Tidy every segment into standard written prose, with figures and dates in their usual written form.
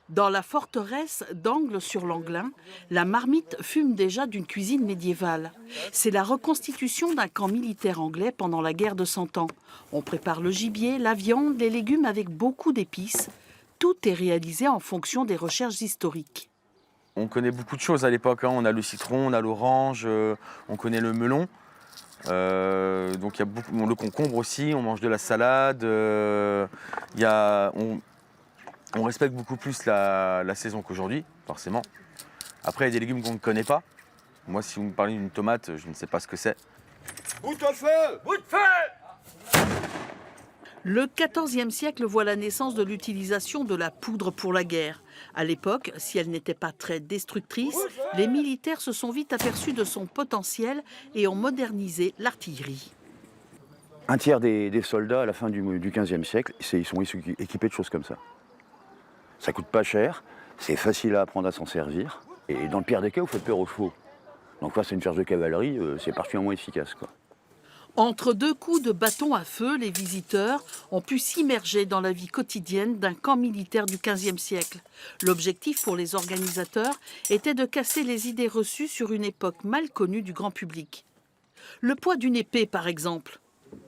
Dans la forteresse d'Angles-sur-l'Anglin, la marmite fume déjà d'une cuisine médiévale. C'est la reconstitution d'un camp militaire anglais pendant la guerre de 100 ans. On prépare le gibier, la viande, les légumes avec beaucoup d'épices. Tout est réalisé en fonction des recherches historiques. On connaît beaucoup de choses à l'époque, hein. On a le citron, on a l'orange, on connaît le melon. Donc il y a beaucoup, le concombre aussi, on mange de la salade. On respecte beaucoup plus la saison qu'aujourd'hui, forcément. Après, il y a des légumes qu'on ne connaît pas. Moi, si vous me parlez d'une tomate, je ne sais pas ce que c'est. Bout de feu! Bout de feu! Le XIVe siècle voit la naissance de l'utilisation de la poudre pour la guerre. À l'époque, si elle n'était pas très destructrice, les militaires se sont vite aperçus de son potentiel et ont modernisé l'artillerie. Un tiers des soldats à la fin du XVe siècle, ils sont équipés de choses comme ça. Ça coûte pas cher, c'est facile à apprendre à s'en servir. Et dans le pire des cas, vous faites peur aux chevaux. Donc là, c'est une charge de cavalerie, c'est particulièrement efficace, quoi. Entre deux coups de bâton à feu, les visiteurs ont pu s'immerger dans la vie quotidienne d'un camp militaire du XVe siècle. L'objectif pour les organisateurs était de casser les idées reçues sur une époque mal connue du grand public. Le poids d'une épée, par exemple.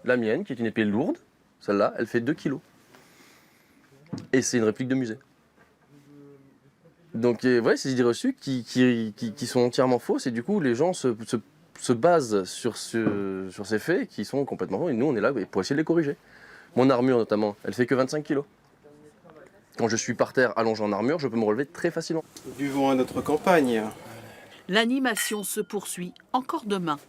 La mienne, qui est une épée lourde, celle-là, elle fait 2 kilos. Et c'est une réplique de musée. Donc, ouais, ces idées reçues qui sont entièrement fausses, et du coup, les gens se basent sur ces faits qui sont complètement faux, et nous, on est là pour essayer de les corriger. Mon armure, notamment, elle fait que 25 kilos. Quand je suis par terre allongé en armure, je peux me relever très facilement. Buvons à notre campagne. L'animation se poursuit encore demain.